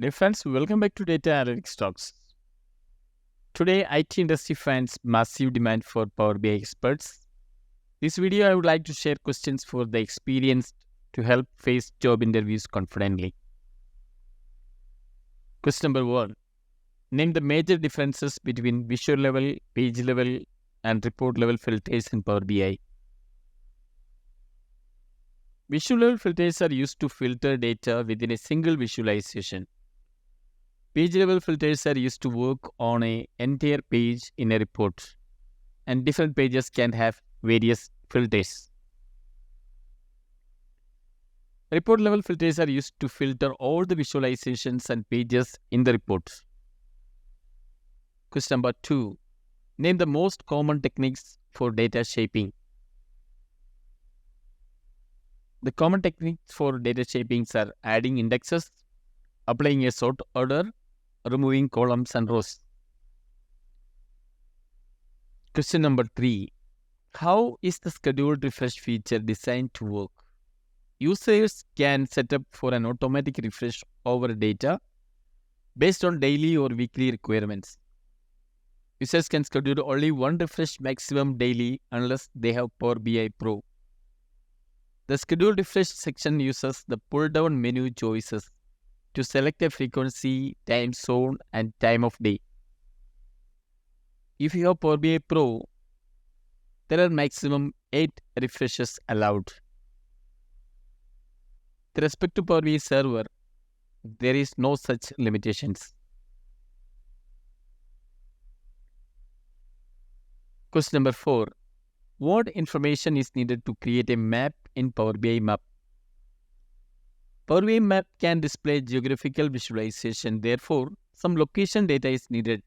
Dear friends, welcome back to Data Analytics Talks. Today, IT industry finds massive demand for Power BI experts. This video, I would like to share questions for the experienced to help face job interviews confidently. Question number 1. Name the major differences between visual level, page level, and report level filters in Power BI. Visual level filters are used to filter data within a single visualization. Page level filters are used to work on an entire page in a report, and different pages can have various filters. Report level filters are used to filter all the visualizations and pages in the report. Question number 2. Name the most common techniques for data shaping. The common techniques for data shapings are adding indexes, applying a sort order, removing columns and rows. Question number 3. How is the scheduled refresh feature designed to work? Users can set up for an automatic refresh over data based on daily or weekly requirements. Users can schedule only one refresh maximum daily unless they have Power BI Pro. The schedule refresh section uses the pull-down menu choices to select a frequency, time zone, and time of day. If you have Power BI Pro, there are maximum 8 refreshes allowed. With respect to Power BI Server, there is no such limitations. Question number 4. What information is needed to create a map in Power BI Map? Power BI Map can display geographical visualization, therefore, some location data is needed.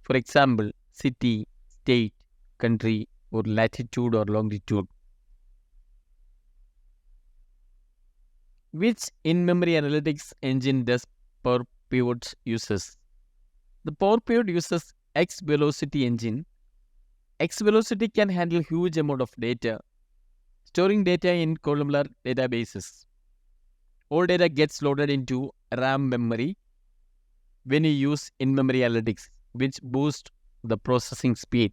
For example, city, state, country, or latitude or longitude. Which in-memory analytics engine does Power Pivot uses? The Power Pivot uses X-Velocity engine. X-Velocity can handle huge amount of data, storing data in columnar databases. All data gets loaded into RAM memory when you use in-memory analytics, which boosts the processing speed.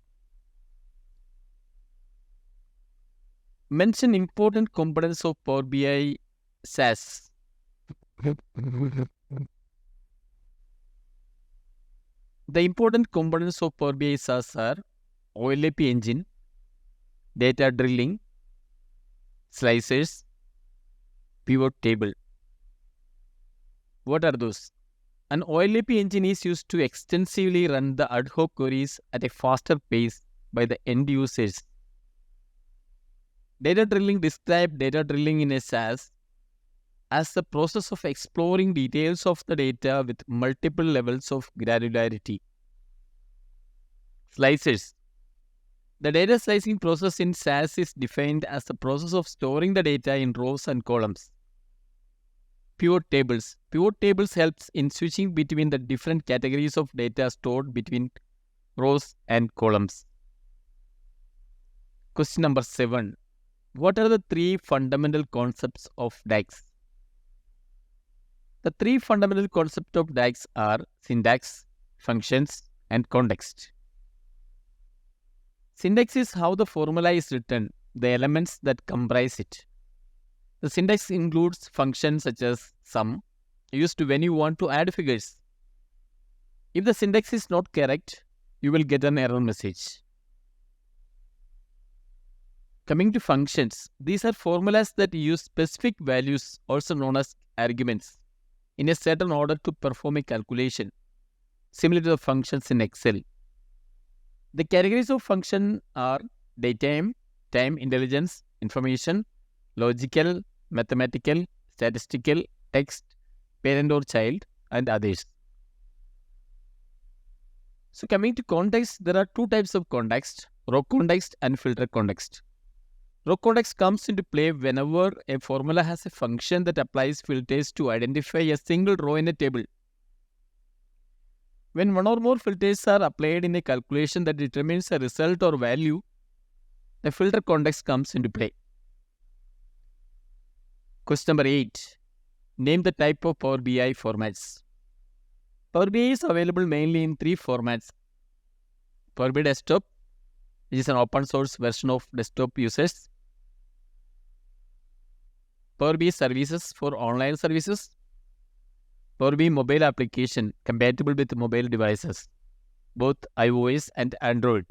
Mention important components of Power BI SAS. The important components of Power BI SAS are OLAP engine, data drilling, slicers, pivot table. What are those? An OLAP engine is used to extensively run the ad hoc queries at a faster pace by the end users. Data drilling describes data drilling in a SAS as the process of exploring details of the data with multiple levels of granularity. Slicers. The data slicing process in SAS is defined as the process of storing the data in rows and columns. Pivot tables. Pivot tables helps in switching between the different categories of data stored between rows and columns. Question number 7. What are the 3 fundamental concepts of DAX? The 3 fundamental concepts of DAX are syntax, functions, and context. Syntax is how the formula is written, the elements that comprise it. The syntax includes functions such as sum, used when you want to add figures. If the syntax is not correct, you will get an error message. Coming to functions, these are formulas that use specific values, also known as arguments, in a certain order to perform a calculation, similar to the functions in Excel. The categories of function are datetime, time intelligence, information, logical, mathematical, statistical, text, parent or child, and others. So coming to context, there are 2 types of context, row context and filter context. Row context comes into play whenever a formula has a function that applies filters to identify a single row in a table. When one or more filters are applied in a calculation that determines a result or value, the filter context comes into play. Question number 8. Name the type of Power BI formats. Power BI is available mainly in three formats. Power BI Desktop, which is an open source version of desktop users. Power BI Services for online services. Power BI Mobile application compatible with mobile devices, both iOS and Android.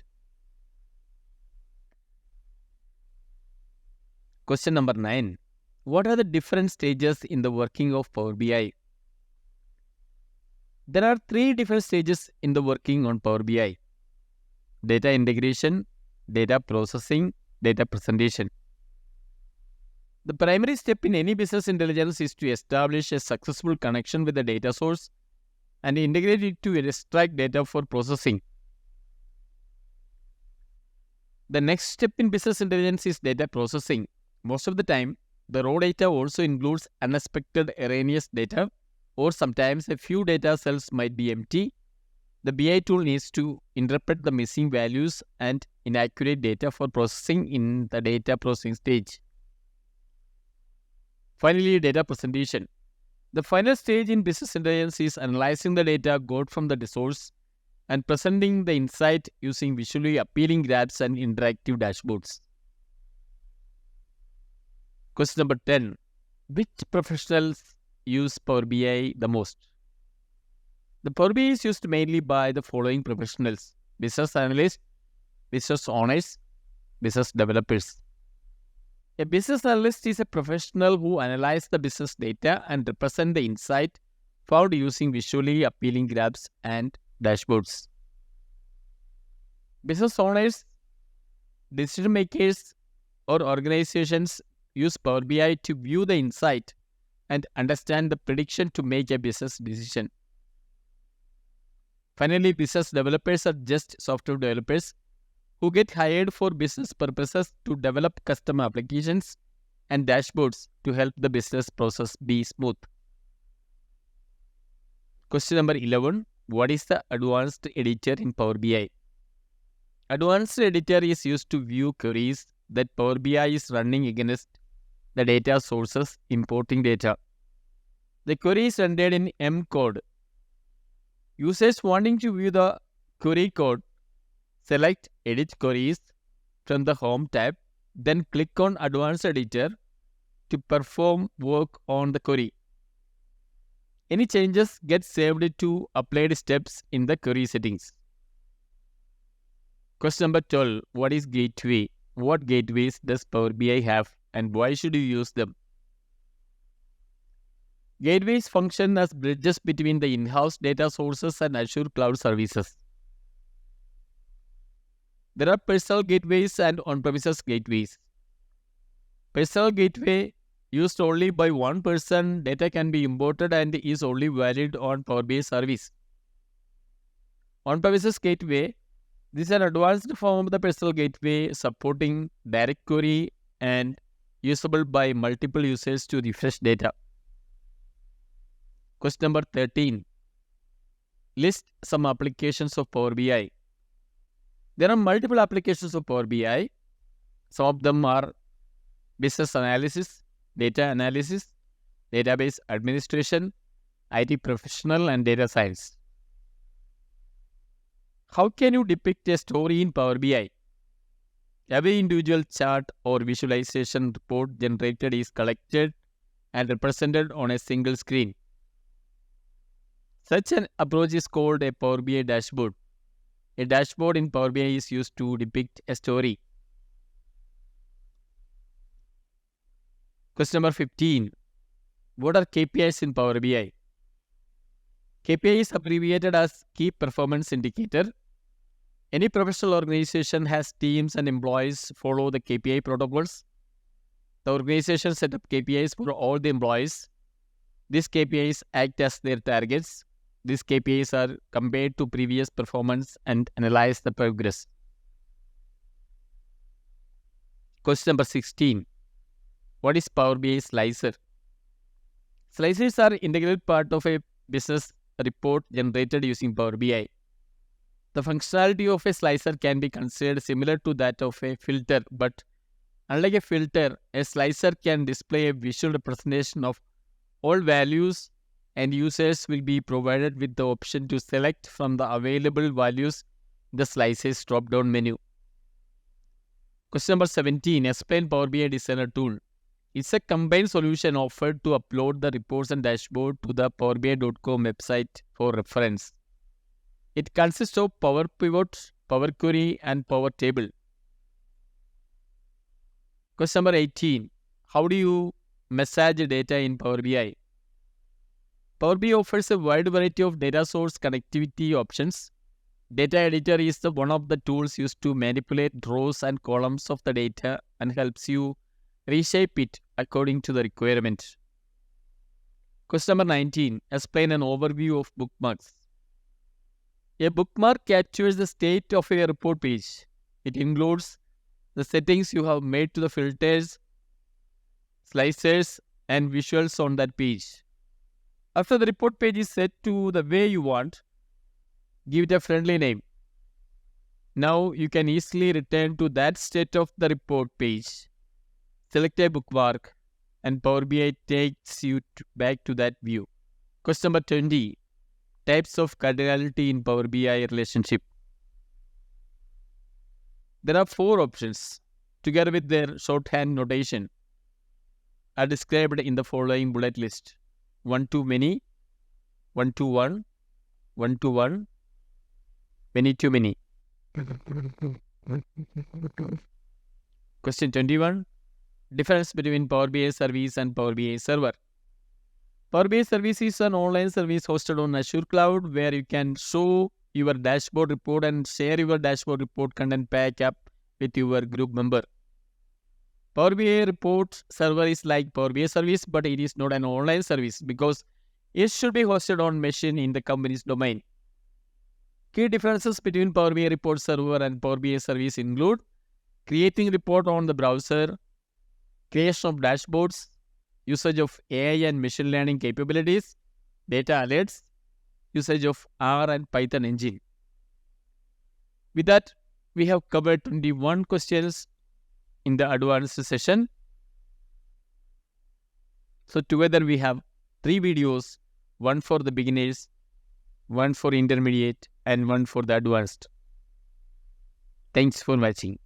Question number 9. What are the different stages in the working of Power BI? There are three different stages in the working on Power BI. Data integration, data processing, data presentation. The primary step in any business intelligence is to establish a successful connection with the data source and integrate it to extract data for processing. The next step in business intelligence is data processing. Most of the time, the raw data also includes unexpected erroneous data, or sometimes a few data cells might be empty. The BI tool needs to interpret the missing values and inaccurate data for processing in the data processing stage. Finally, data presentation. The final stage in business intelligence is analyzing the data got from the source and presenting the insight using visually appealing graphs and interactive dashboards. Question number 10. Which professionals use Power BI the most? The Power BI is used mainly by the following professionals: business analysts, business owners, business developers. A business analyst is a professional who analyzes the business data and represents the insight found using visually appealing graphs and dashboards. Business owners, decision makers, or organizations use Power BI to view the insight and understand the prediction to make a business decision. Finally, business developers are just software developers who get hired for business purposes to develop custom applications and dashboards to help the business process be smooth. Question number 11. What is the advanced editor in Power BI? Advanced editor is used to view queries that Power BI is running against the data sources importing data. The query is rendered in M code. Users wanting to view the query code select Edit Queries from the Home tab, then click on Advanced Editor to perform work on the query. Any changes get saved to applied steps in the query settings. Question number 12. What is gateway? What gateways does Power BI have and why should you use them? Gateways function as bridges between the in-house data sources and Azure Cloud Services. There are personal gateways and on-premises gateways. Personal gateway used only by one person, data can be imported and is only valid on Power BI service. On-premises gateway, this is an advanced form of the personal gateway supporting direct query and usable by multiple users to refresh data. Question number 13. List some applications of Power BI. There are multiple applications of Power BI. Some of them are business analysis, data analysis, database administration, IT professional, and data science. How can you depict a story in Power BI? Every individual chart or visualization report generated is collected and represented on a single screen. Such an approach is called a Power BI dashboard. A dashboard in Power BI is used to depict a story. Question number 15. What are KPIs in Power BI? KPI is abbreviated as Key Performance Indicator. Any professional organization has teams and employees follow the KPI protocols. The organization set up KPIs for all the employees. These KPIs act as their targets. These KPIs are compared to previous performance and analyze the progress. Question number 16. What is Power BI Slicer? Slicers are integral part of a business report generated using Power BI. The functionality of a slicer can be considered similar to that of a filter, but unlike a filter, a slicer can display a visual representation of All values and users will be provided with the option to select from the available values in the slices drop-down menu. Question number 17. Explain Power BI Designer tool. It's a combined solution offered to upload the reports and dashboard to the powerbi.com website for reference. It consists of Power Pivot, Power Query, and Power Table. Question number 18. How do you massage data in Power BI? Power BI offers a wide variety of data source connectivity options. Data Editor is one of the tools used to manipulate rows and columns of the data and helps you reshape it according to the requirement. Question number 19. Explain an overview of bookmarks. A bookmark captures the state of a report page. It includes the settings you have made to the filters, slicers, and visuals on that page. After the report page is set to the way you want, give it a friendly name. Now you can easily return to that state of the report page. Select a bookmark and Power BI takes you back to that view. Question number 20. Types of cardinality in Power BI relationship. There are 4 options together with their shorthand notation are described in the following bullet list. 1 to many, 1 to 1, 1 to 1, many to many. Question 21. Difference between Power BI Service and Power BI Server. Power BI Service is an online service hosted on Azure Cloud where you can show your dashboard report and share your dashboard report content pack up with your group member. Power BI Report Server is like Power BI Service, but it is not an online service because it should be hosted on machine in the company's domain. Key differences between Power BI Report Server and Power BI Service include creating report on the browser, creation of dashboards, usage of AI and machine learning capabilities, data alerts, usage of R and Python engine. With that, we have covered 21 questions in the advanced session. So together we have 3 videos, one for the beginners, one for intermediate, and one for the advanced. Thanks for watching.